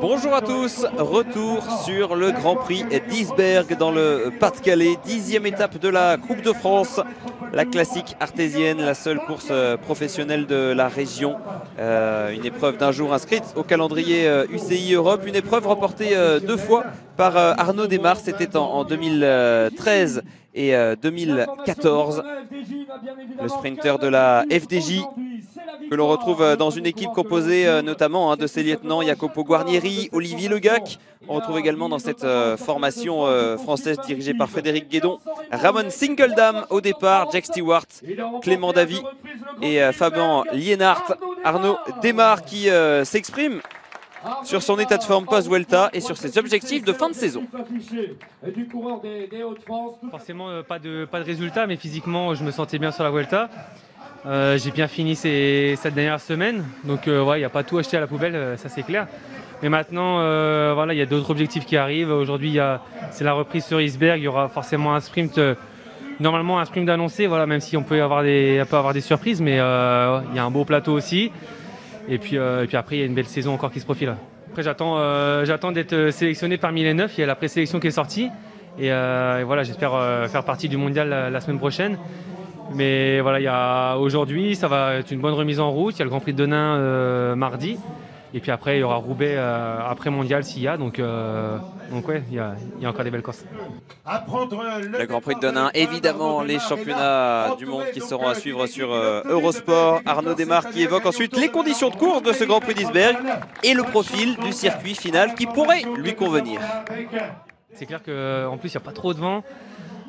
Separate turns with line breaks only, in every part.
Bonjour à tous, retour sur le Grand Prix d'Isbergues dans le Pas-de-Calais, 10e étape de la Coupe de France, la classique artésienne, la seule course professionnelle de la région, une épreuve d'un jour inscrite au calendrier UCI Europe, une épreuve remportée 2 fois par Arnaud Desmar, c'était en 2013 et 2014, le sprinter de la FDJ que l'on retrouve dans une équipe composée notamment de ses lieutenants Jacopo Guarnieri, Olivier Legac. On retrouve également dans cette formation française dirigée par Frédéric Guédon Ramon Sinkeldam au départ, Jack Stewart, Clément Davy et Fabien Liénart. Arnaud Desmar qui s'exprime sur son état de forme post-Vuelta et sur ses objectifs de fin de saison.
Forcément pas de résultat, mais physiquement je me sentais bien sur la Vuelta. J'ai bien fini cette dernière semaine, donc il n'y a pas tout acheté à la poubelle, ça c'est clair. Mais maintenant, voilà, il y a d'autres objectifs qui arrivent. Aujourd'hui, c'est la reprise sur Isbergues. Il y aura forcément un sprint, normalement un sprint d'annoncé, voilà, même si on peut avoir des surprises, mais il y a un beau plateau aussi. Et puis après, il y a une belle saison encore qui se profile. Après, j'attends d'être sélectionné parmi les 9. Il y a la présélection qui est sortie. Et voilà, j'espère faire partie du mondial la semaine prochaine. Mais voilà, aujourd'hui, ça va être une bonne remise en route. Il y a le Grand Prix de Denain mardi. Et puis après, il y aura Roubaix après mondial s'il y a. Donc ouais, il y a encore des belles courses.
Le Grand Prix de Denain, évidemment, les championnats du monde qui seront à suivre sur Eurosport. Arnaud Desmar qui évoque ensuite les conditions de course de ce Grand Prix d'Isbergues et le profil du circuit final qui pourrait lui convenir.
C'est clair qu'en plus, il n'y a pas trop de vent.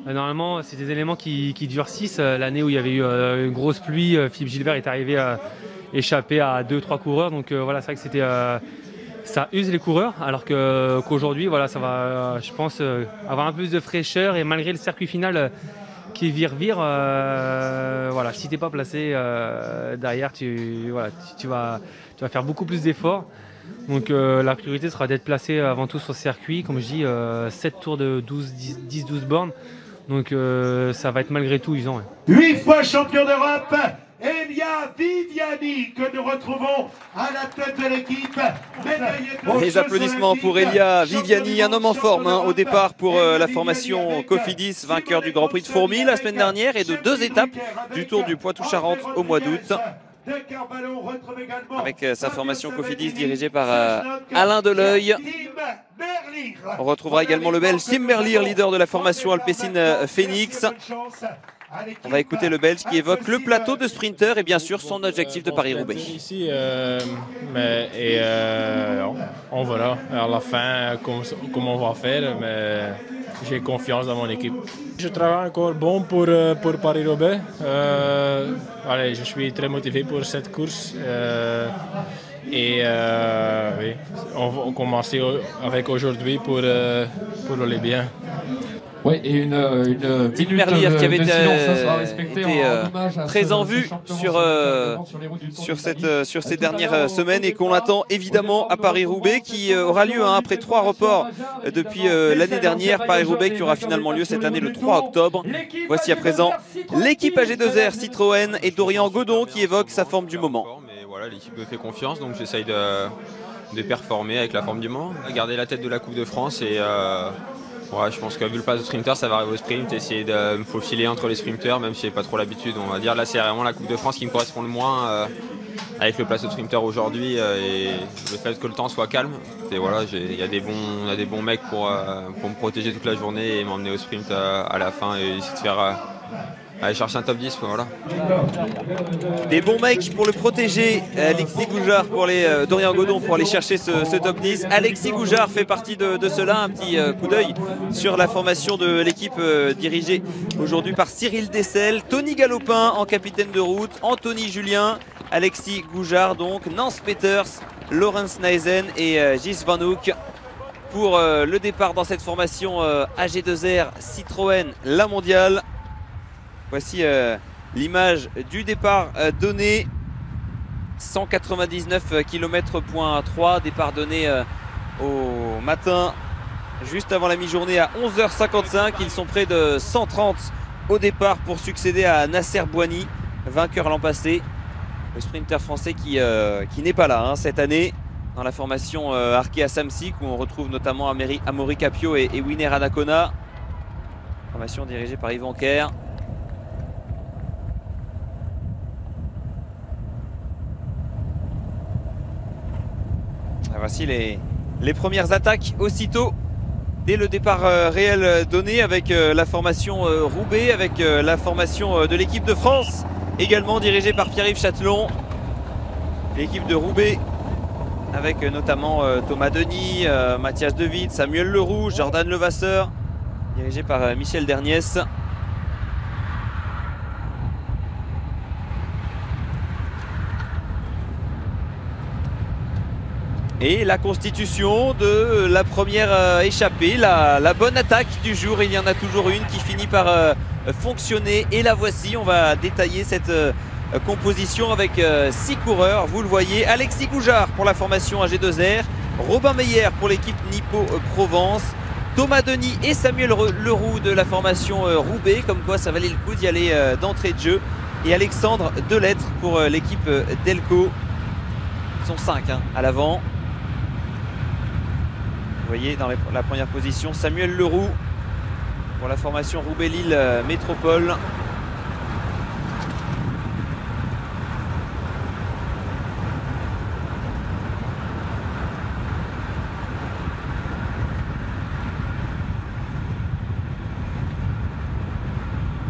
Normalement, c'est des éléments qui durcissent. L'année où il y avait eu une grosse pluie, Philippe Gilbert est arrivé à échapper à 2-3 coureurs. Donc voilà, c'est vrai que ça use les coureurs. Alors qu'aujourd'hui, voilà, ça va, je pense, avoir un peu plus de fraîcheur. Et malgré le circuit final qui vire, voilà, si tu n'es pas placé derrière, tu vas faire beaucoup plus d'efforts. Donc la priorité sera d'être placé avant tout sur ce circuit. Comme je dis, 7 tours de 10-12 bornes. Donc ça va être malgré tout usant. Ouais.
8 fois champion d'Europe, Elia Viviani que nous retrouvons à la tête de l'équipe.
Les applaudissements pour Elia Viviani, un homme en forme au départ pour la formation Cofidis, vainqueur du Grand Prix de Fourmies la semaine dernière et de 2 étapes du Tour du Poitou-Charentes au mois d'août. Avec sa formation Cofidis dirigée par Alain Deleuil. On retrouvera également le Belge Tim Merlier, leader de la formation Alpecin Phoenix. On va écouter le Belge qui évoque le plateau de sprinter et bien sûr son objectif de Paris-Roubaix.
Ici, on verra à la fin comment on va faire, mais j'ai confiance dans mon équipe. Je travaille encore bon pour Paris-Roubaix. Je suis très motivé pour cette course. Oui, on va commencer avec aujourd'hui pour aller bien.
Oui, et une
Tim Merlier qui avait été très en vue sur ces dernières semaines et qu'on attend évidemment à Paris-Roubaix qui aura lieu après 3 reports depuis l'année dernière. Paris-Roubaix qui aura finalement lieu cette année le 3 octobre. Voici à présent l'équipe AG2R Citroën et Dorian Godon qui évoque sa forme du moment.
Mais voilà, l'équipe me fait confiance donc j'essaye de performer avec la forme du moment, garder la tête de la Coupe de France et ouais, je pense que vu le pass de sprinter, ça va arriver au sprint, essayer de me faufiler entre les sprinters, même si j'ai pas trop l'habitude. On va dire là, c'est vraiment la Coupe de France qui me correspond le moins avec le place de sprinter aujourd'hui et le fait que le temps soit calme. Et voilà, on a des bons mecs pour me protéger toute la journée et m'emmener au sprint à la fin et essayer de faire aller chercher un top 10. Voilà.
Des bons mecs pour le protéger. Alexis Goujard pour Dorian Godon pour aller chercher ce top 10. Alexis Goujard fait partie de cela. Un petit coup d'œil sur la formation de l'équipe dirigée aujourd'hui par Cyril Dessel, Tony Galopin en capitaine de route, Anthony Julien, Alexis Goujard donc, Nance Peters, Laurens Neisen et Gilles Van Hoek pour le départ dans cette formation AG2R Citroën La Mondiale. Voici l'image du départ donné, 199 km/3, départ donné au matin, juste avant la mi-journée à 11h55. Ils sont près de 130 au départ pour succéder à Nasser Bouhanni, vainqueur l'an passé. Le sprinter français qui n'est pas là hein, cette année dans la formation Arkea Samsic, où on retrouve notamment Amaury Capio et Winner Anacona. Formation dirigée par Yvan Kerr. Voici les premières attaques aussitôt dès le départ réel donné avec la formation Roubaix, avec la formation de l'équipe de France, également dirigée par Pierre-Yves Châtelon. L'équipe de Roubaix avec notamment Thomas Denis, Mathias De Witt, Samuel Leroux, Jordan Levasseur, dirigé par Michel Derniès. Et la constitution de la première échappée, la bonne attaque du jour. Il y en a toujours une qui finit par fonctionner. Et la voici, on va détailler cette composition avec 6 coureurs. Vous le voyez, Alexis Goujard pour la formation AG2R, Robin Meyer pour l'équipe Nippo Provence, Thomas Denis et Samuel Leroux de la formation Roubaix. Comme quoi ça valait le coup d'y aller d'entrée de jeu. Et Alexandre Delettre pour l'équipe Delco. Ils sont 5 hein, à l'avant. Vous voyez dans la première position Samuel Leroux pour la formation Roubaix-Lille Métropole.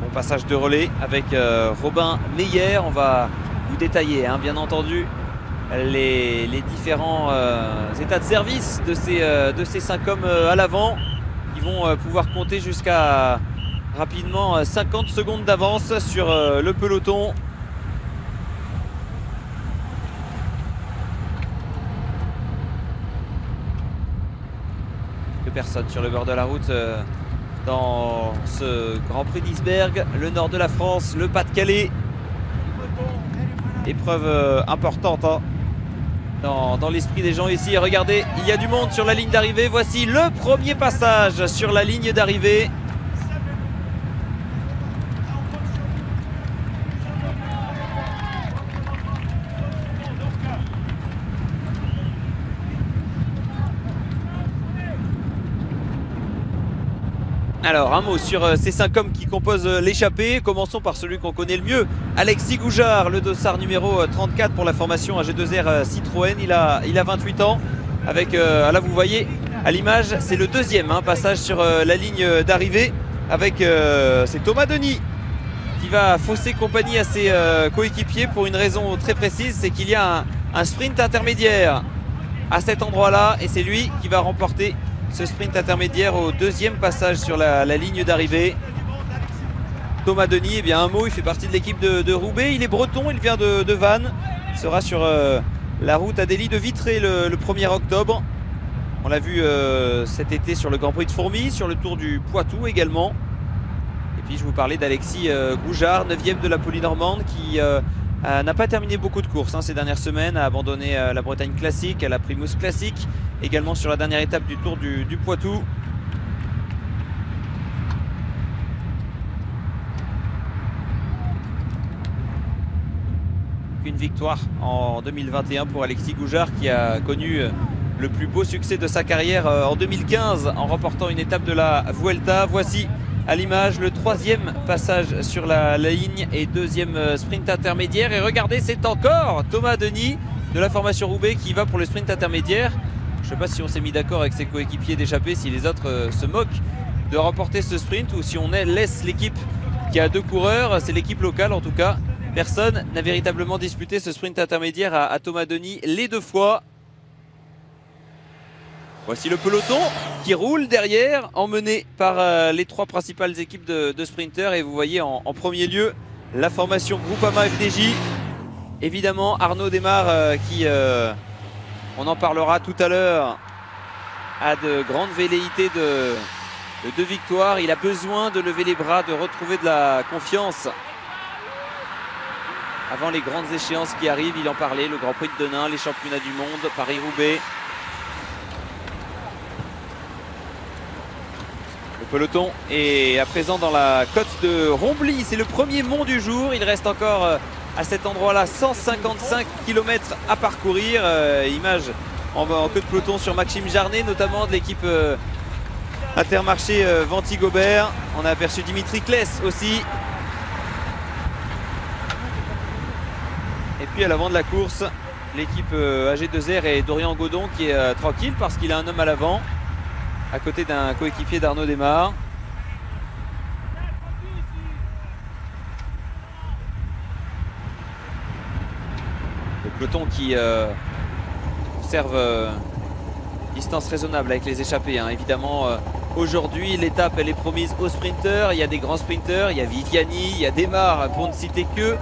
Bon passage de relais avec Robin Meyer. On va vous détailler hein, bien entendu les différents états de service de ces 5 hommes à l'avant, qui vont pouvoir compter jusqu'à rapidement 50 secondes d'avance sur le peloton. Deux personnes sur le bord de la route dans ce Grand Prix d'Isbergues, le nord de la France, le Pas-de-Calais. Épreuve importante hein, dans l'esprit des gens ici. Et regardez, il y a du monde sur la ligne d'arrivée. Voici le premier passage sur la ligne d'arrivée. Alors un mot sur ces 5 hommes qui composent l'échappée. Commençons par celui qu'on connaît le mieux, Alexis Goujard, le dossard numéro 34 pour la formation AG2R Citroën. Il a 28 ans. Avec, là vous voyez à l'image, c'est le deuxième hein, passage sur la ligne d'arrivée. Avec c'est Thomas Denis qui va fausser compagnie à ses coéquipiers pour une raison très précise, c'est qu'il y a un sprint intermédiaire à cet endroit-là et c'est lui qui va remporter ce sprint intermédiaire au deuxième passage sur la ligne d'arrivée. Thomas Denis, eh bien un mot, il fait partie de l'équipe de Roubaix. Il est breton, il vient de Vannes. Il sera sur la route Adélie de Vitré le 1er octobre. On l'a vu cet été sur le Grand Prix de Fourmies, sur le Tour du Poitou également. Et puis je vous parlais d'Alexis Goujard, 9e de la Polynormande, qui n'a pas terminé beaucoup de courses hein, ces dernières semaines, a abandonné la Bretagne classique, la Primus classique, également sur la dernière étape du Tour du Poitou. Une victoire en 2021 pour Alexis Goujard, qui a connu le plus beau succès de sa carrière en 2015 en remportant une étape de la Vuelta. Voici à l'image le 3e passage sur la ligne et 2e sprint intermédiaire. Et regardez, c'est encore Thomas Denis de la formation Roubaix qui va pour le sprint intermédiaire. Je ne sais pas si on s'est mis d'accord avec ses coéquipiers d'échapper, si les autres se moquent de remporter ce sprint ou si on laisse l'équipe qui a 2 coureurs. C'est l'équipe locale en tout cas. Personne n'a véritablement disputé ce sprint intermédiaire à Thomas Denis les 2 fois. Voici le peloton qui roule derrière, emmené par les 3 principales équipes de sprinters. Et vous voyez en premier lieu la formation Groupama FDJ. Évidemment Arnaud Desmar qui, on en parlera tout à l'heure, a de grandes velléités de victoire. Il a besoin de lever les bras, de retrouver de la confiance avant les grandes échéances qui arrivent. Il en parlait, le Grand Prix de Denain, les championnats du monde, Paris-Roubaix. Le peloton est à présent dans la côte de Rombly. C'est le premier mont du jour. Il reste encore à cet endroit-là. 155 km à parcourir. Image en queue de peloton sur Maxime Jarnet, notamment de l'équipe Intermarché Ventigobert. On a aperçu Dimitri Kless aussi. Et puis à l'avant de la course, l'équipe AG2R et Dorian Godon qui est tranquille parce qu'il a un homme à l'avant, à côté d'un coéquipier d'Arnaud Desmar. Le peloton qui observe distance raisonnable avec les échappés, hein. Évidemment, aujourd'hui, l'étape elle est promise aux sprinteurs. Il y a des grands sprinteurs, il y a Viviani, il y a Desmar, pour ne citer que,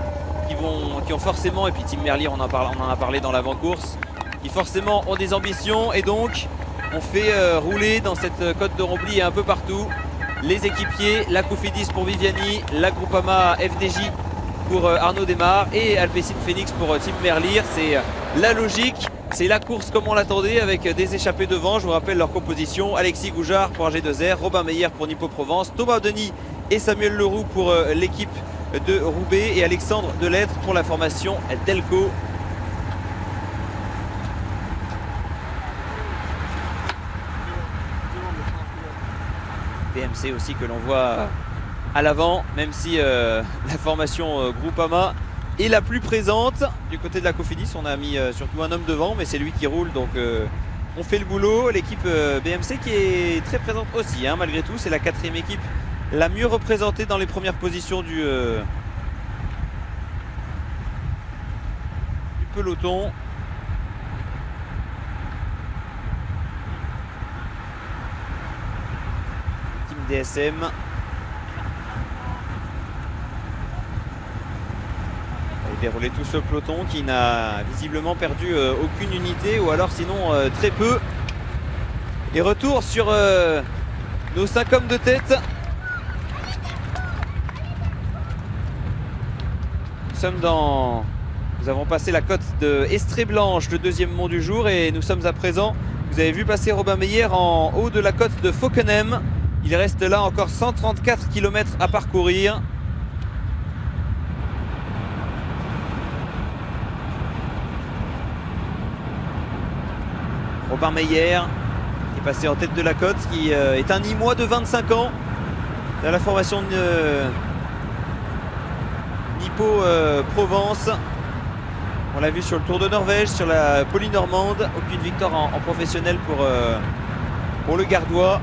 qui ont forcément, et puis Tim Merlier, on en a parlé dans l'avant-course, qui forcément ont des ambitions, et donc on fait rouler dans cette côte de Rombly et un peu partout les équipiers, la Cofidis pour Viviani, la Groupama FDJ pour Arnaud Desmar et Alpecin Phoenix pour Tim Merlier. C'est la logique, c'est la course comme on l'attendait, avec des échappés devant. Je vous rappelle leur composition: Alexis Goujard pour AG2R, Robin Meyer pour Nippo Provence, Thomas Denis et Samuel Leroux pour l'équipe de Roubaix et Alexandre Delettre pour la formation Delco. BMC aussi que l'on voit à l'avant, même si la formation Groupama est la plus présente. Du côté de la Cofidis, on a mis surtout un homme devant, mais c'est lui qui roule, donc on fait le boulot. L'équipe BMC qui est très présente aussi, hein, malgré tout. C'est la 4e équipe la mieux représentée dans les premières positions du peloton. Team DSM. Dérouler tout ce peloton qui n'a visiblement perdu aucune unité, ou alors sinon très peu. Et retour sur nos 5 hommes de tête. Nous avons passé la côte de Estrée-Blanche, le 2e mont du jour, et nous sommes à présent, vous avez vu passer Robin Meyer en haut de la côte de Fauquenem. Il reste là encore 134 km à parcourir. Robin Meyer qui est passé en tête de la côte, qui est un Nîmois de 25 ans dans la formation de Nippo Provence. On l'a vu sur le Tour de Norvège, sur la Polynormande. Aucune victoire en professionnel pour le Gardois.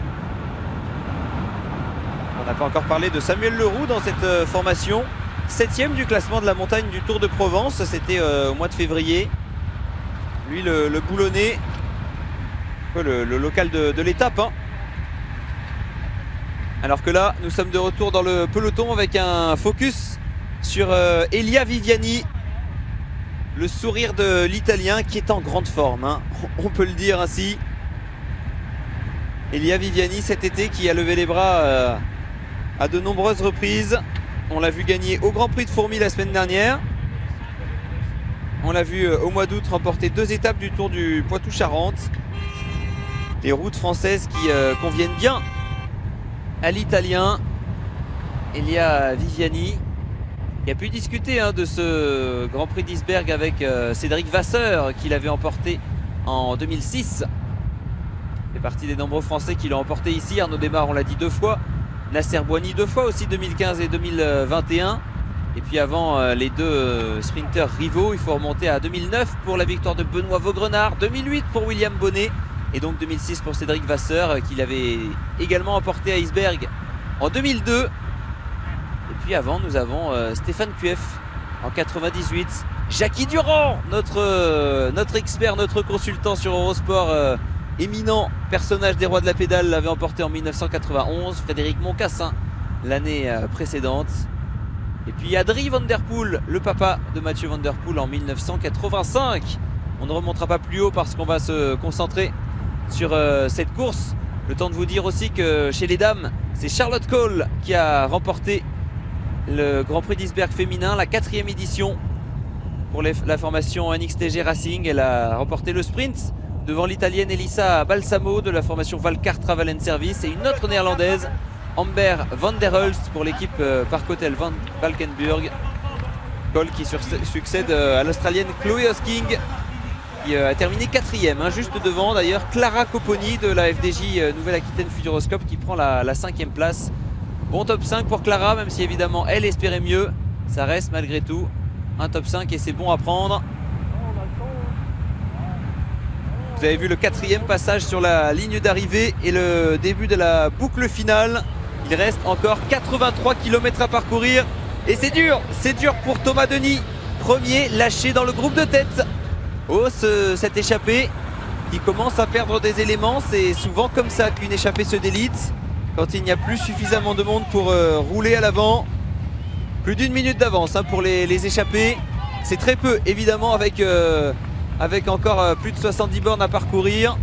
On n'a pas encore parlé de Samuel Leroux dans cette formation. 7e du classement de la montagne du Tour de Provence. C'était au mois de février. Lui, le boulonnais, le local de l'étape, hein. Alors que là, nous sommes de retour dans le peloton avec un focus sur Elia Viviani. Le sourire de l'Italien qui est en grande forme, hein. On peut le dire ainsi. Elia Viviani cet été qui a levé les bras à de nombreuses reprises. On l'a vu gagner au Grand Prix de Fourmies la semaine dernière. On l'a vu au mois d'août remporter 2 étapes du Tour du Poitou-Charentes. Les routes françaises qui conviennent bien à l'Italien. Elia Viviani qui a pu discuter, hein, de ce Grand Prix d'Isberg avec Cédric Vasseur, qui l'avait emporté en 2006. Il fait partie des nombreux Français qui l'ont emporté ici. Arnaud Desmar, on l'a dit, 2 fois. Nasser Boigny 2 fois aussi, 2015 et 2021. Et puis avant les 2 sprinteurs rivaux, il faut remonter à 2009 pour la victoire de Benoît Vaugrenard, 2008 pour William Bonnet et donc 2006 pour Cédric Vasseur, qui l'avait également emporté à Isberg en 2002. Et puis avant, nous avons Stéphane Kueff en 98. Jackie Durand, notre expert, notre consultant sur Eurosport, éminent personnage des Rois de la Pédale, l'avait emporté en 1991. Frédéric Moncassin l'année précédente. Et puis Adrie Van Der Poel, le papa de Mathieu Van Der Poel, en 1985. On ne remontera pas plus haut parce qu'on va se concentrer sur cette course. Le temps de vous dire aussi que chez les dames, c'est Charlotte Cole qui a remporté le Grand Prix d'Isberg féminin, la 4e édition pour la formation NXTG Racing. Elle a remporté le sprint devant l'italienne Elisa Balsamo de la formation Valcar Travel & Service, et une autre néerlandaise, Amber van der Hulst, pour l'équipe Park Hotel van Valkenburg. Cole qui succède à l'Australienne Chloé Hosking, qui a terminé 4e, hein, juste devant d'ailleurs Clara Copponi de la FDJ Nouvelle-Aquitaine Futuroscope qui prend la 5e place. Bon top 5 pour Clara, même si évidemment elle espérait mieux. Ça reste malgré tout un top 5 et c'est bon à prendre. Vous avez vu le 4e passage sur la ligne d'arrivée et le début de la boucle finale. Il reste encore 83 km à parcourir et c'est dur pour Thomas Denis. Premier lâché dans le groupe de tête. Oh, cette échappée qui commence à perdre des éléments. C'est souvent comme ça qu'une échappée se délite, quand il n'y a plus suffisamment de monde pour rouler à l'avant. Plus d'1 minute d'avance hein, pour les échappées. C'est très peu évidemment avec encore plus de 70 bornes à parcourir.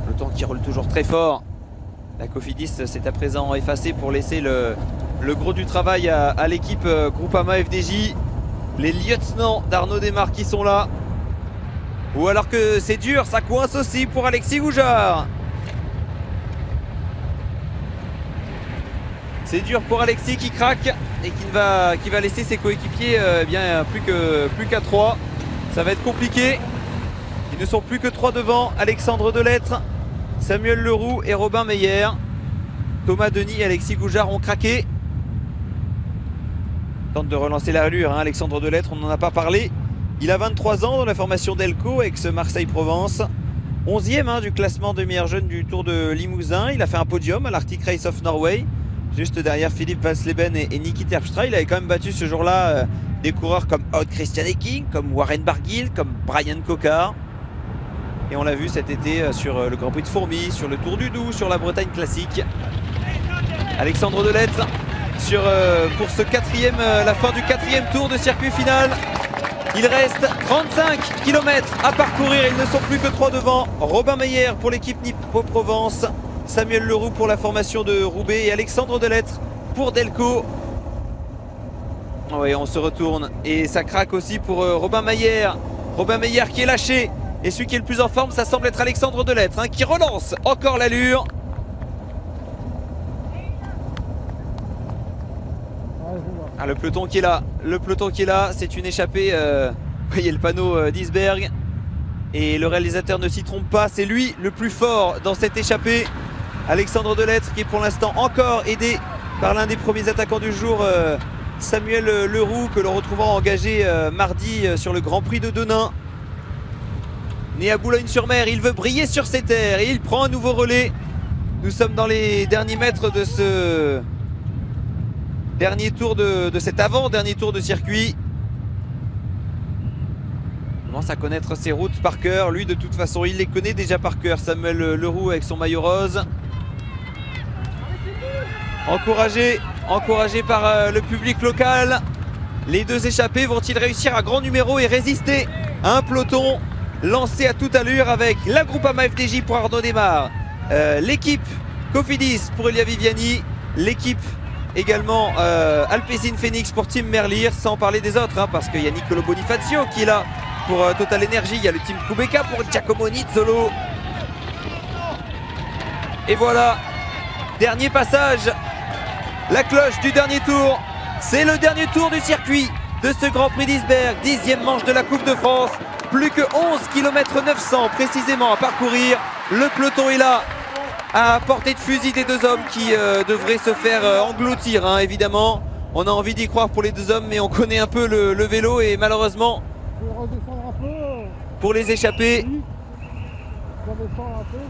Peloton qui roule toujours très fort. La Cofidis s'est à présent effacée pour laisser le gros du travail à l'équipe Groupama FDJ. Les lieutenants d'Arnaud Desmar qui sont là. Ou alors que c'est dur, ça coince aussi pour Alexis Goujard. C'est dur pour Alexis qui craque et qui va laisser ses coéquipiers plus qu'à 3. Ça va être compliqué. Ils ne sont plus que 3 devant. Alexandre Delettre, Samuel Leroux et Robin Meyer. Thomas Denis et Alexis Goujard ont craqué. Tente de relancer l'allure, hein, Alexandre Delettre, on n'en a pas parlé. Il a 23 ans dans la formation d'Elco avec ce Marseille-Provence. 11e hein, du classement de meilleur jeune du Tour de Limousin. Il a fait un podium à l'Arctic Race of Norway, juste derrière Philippe Vansleben et Niki Terpstra. Il avait quand même battu ce jour-là des coureurs comme Odd Christian Hecking, comme Warren Barguil, comme Brian Cocard. Et on l'a vu cet été sur le Grand Prix de Fourmies, sur le Tour du Doubs, sur la Bretagne classique. Alexandre Delettre pour la fin du 4e tour de circuit final. Il reste 35 km à parcourir, ils ne sont plus que 3 devant. Robin Meyer pour l'équipe Nippo Provence, Samuel Leroux pour la formation de Roubaix et Alexandre Delettre pour Delco. Oui, on se retourne et ça craque aussi pour Robin Meyer. Robin Meyer qui est lâché et celui qui est le plus en forme, ça semble être Alexandre Delettre hein, qui relance encore l'allure. Ah, le peloton qui est là, c'est une échappée. Vous voyez le panneau d'Isberg. Et le réalisateur ne s'y trompe pas, c'est lui le plus fort dans cette échappée. Alexandre Delettre qui est pour l'instant encore aidé par l'un des premiers attaquants du jour, Samuel Leroux, que l'on retrouvera engagé mardi sur le Grand Prix de Denain. Né à Boulogne-sur-Mer, il veut briller sur ses terres et il prend un nouveau relais. Nous sommes dans les derniers mètres de ce dernier tour de cet avant-dernier tour de circuit. On commence à connaître ses routes par cœur. Lui, de toute façon, il les connaît déjà par cœur. Samuel Leroux avec son maillot rose. Encouragé par le public local. Les deux échappés vont-ils réussir à grand numéro et résister à un peloton lancé à toute allure avec la Groupama FDJ pour Arnaud Desmar, l'équipe Cofidis pour Elia Viviani, l'équipe également Alpecin Phoenix pour Team Merlier, sans parler des autres hein, parce qu'il y a Nicolo Bonifacio qui est là pour Total Energy, il y a le Team Kubeka pour Giacomo Nizzolo. Et voilà, dernier passage, la cloche du dernier tour. C'est le dernier tour du circuit de ce Grand Prix d'Isberg, 10e manche de la Coupe de France. Plus que 11 km 900 précisément à parcourir. Le peloton est là, à portée de fusil des deux hommes qui devraient se faire engloutir hein, évidemment. On a envie d'y croire pour les deux hommes, mais on connaît un peu le vélo et malheureusement pour les échappés,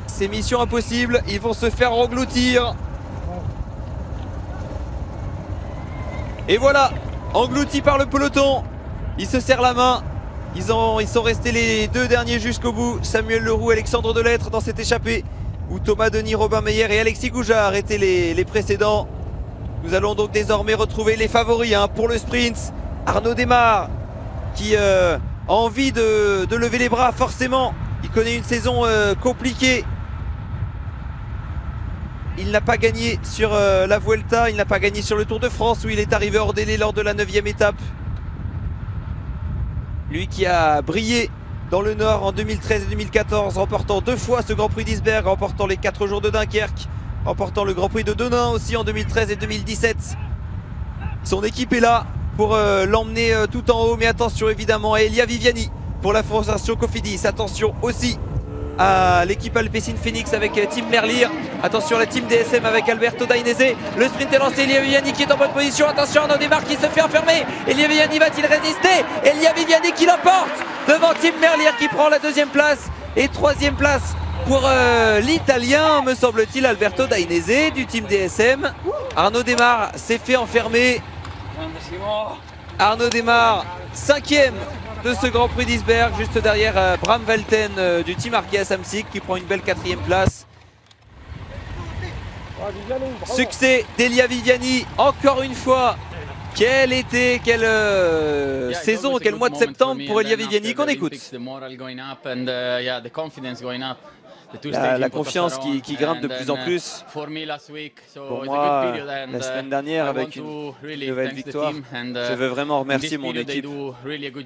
c'est mission impossible, ils vont se faire engloutir. Et voilà, engloutis par le peloton, ils se serrent la main. Ils sont restés les deux derniers jusqu'au bout, Samuel Leroux, Alexandre Delettre dans cette échappée où Thomas Denis, Robin Meyer et Alexis Goujard étaient les précédents. Nous allons donc désormais retrouver les favoris hein, pour le sprint. Arnaud Desmar qui a envie de lever les bras forcément. Il connaît une saison compliquée. Il n'a pas gagné sur la Vuelta, il n'a pas gagné sur le Tour de France où il est arrivé hors délai lors de la 9e étape. Lui qui a brillé dans le Nord en 2013 et 2014, remportant 2 fois ce Grand Prix d'Isberg, remportant les 4 jours de Dunkerque, remportant le Grand Prix de Denain aussi en 2013 et 2017. Son équipe est là pour l'emmener tout en haut, mais attention évidemment à Elia Viviani pour la formation Cofidis. Attention aussi à l'équipe Alpecin Phoenix avec Tim Merlier. Attention à la team DSM avec Alberto Dainese. Le sprint est lancé, Elia Viviani qui est en bonne position. Attention Arnaud Desmar qui se fait enfermer. Elia Viviani va-t-il résister? Elia Viviani qui l'emporte devant Tim Merlier qui prend la 2e place. Et 3e place pour l'Italien, me semble-t-il, Alberto Dainese du team DSM. Arnaud Desmar s'est fait enfermer. Arnaud Desmar, 5e de ce Grand Prix d'Isberg, juste derrière Bram Velten du team Arkea Samsic qui prend une belle 4e place. Succès d'Elia Viviani, encore une fois. Quel été, quelle saison, quel mois de septembre pour Elia Viviani qu'on écoute. La confiance qui grimpe de plus en plus. Pour moi, la semaine dernière, avec une nouvelle victoire, je veux vraiment remercier mon équipe,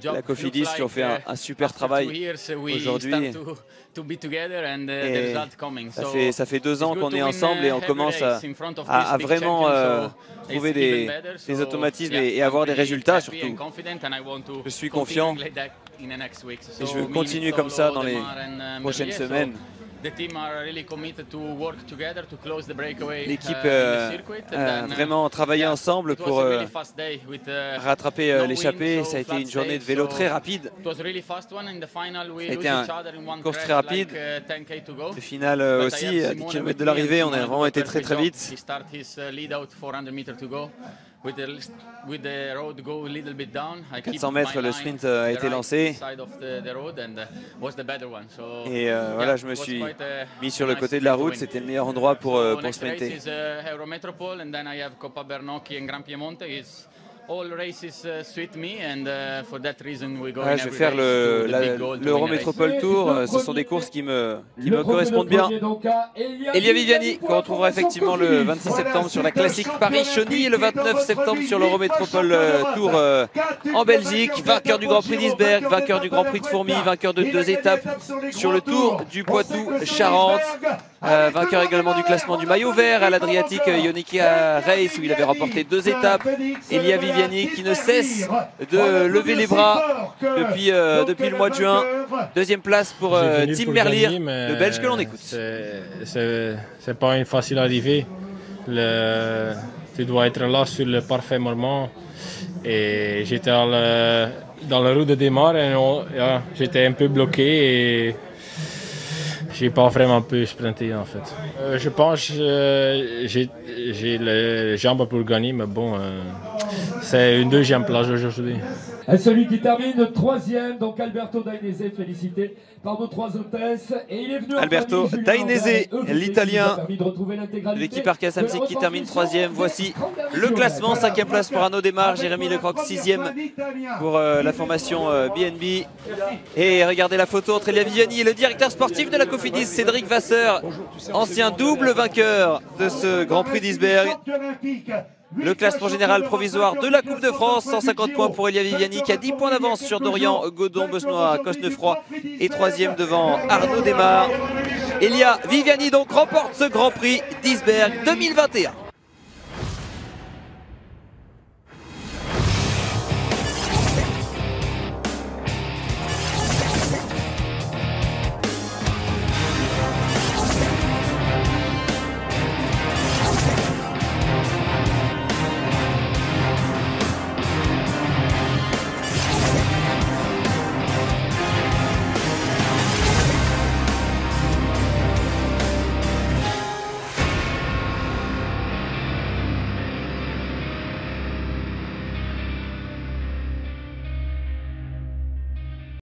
la Cofidis, qui ont fait un super travail aujourd'hui. Et ça fait 2 ans qu'on est ensemble et on commence à vraiment trouver des automatismes et avoir des résultats surtout. Je suis confiant et je veux continuer comme ça dans les prochaines semaines. L'équipe a vraiment travaillé ensemble pour rattraper l'échappée. Ça a été une journée de vélo très rapide. Ça a été une course très rapide. Le final aussi, à 10 km de l'arrivée, on a vraiment été très vite. 400 mètres, le sprint a été lancé. Et voilà, je me suis mis sur le côté de la route. C'était le meilleur endroit pour sprinter. Ouais, je vais faire l'Eurométropole Tour. Ce sont des courses qui me correspondent bien. Elia Viviani, qu'on retrouvera effectivement le 26 septembre sur la classique Paris-Chauny et le 29 septembre sur l'Eurométropole Tour en Belgique. Vainqueur du Grand Prix d'Isberg, vainqueur du Grand Prix de Fourmies, vainqueur de 2 étapes sur le Tour du Poitou-Charentes. Vainqueur également du classement du maillot vert à l'Adriatique Ionica Race où il avait remporté 2 étapes. Elia Viviani qui ne cesse de lever les bras depuis le mois de juin. 2e place pour Tim Merlier, le Belge que l'on écoute.
C'est pas une facile arrivée. Tu dois être là sur le parfait moment. Et j'étais dans la route de démarre et j'étais un peu bloqué. Et j'ai pas vraiment pu sprinter en fait. Je pense que j'ai les jambes pour gagner, mais bon, c'est une 2e place aujourd'hui.
Et celui qui termine 3e, donc Alberto Dainese, félicité par nos 3 hôtesses. Et il est venu
Alberto Dainese, l'Italien de l'équipe Arkea Samsic qui termine 3e. Voici le classement, 5e place pour Arnaud Desmar, Jérémy Lecroc 6e pour la formation BNB. Et regardez la photo entre Elia Viviani et le directeur sportif de la Cofidis, Cédric Vasseur, ancien double vainqueur de ce Grand Prix d'Isberg. Le classement général provisoire de la Coupe de France, 150 points pour Elia Viviani qui a 10 points d'avance sur Dorian Godon, Besnois, Cosnefroy et 3e devant Arnaud Desmar. Elia Viviani donc remporte ce Grand Prix d'Isberg 2021.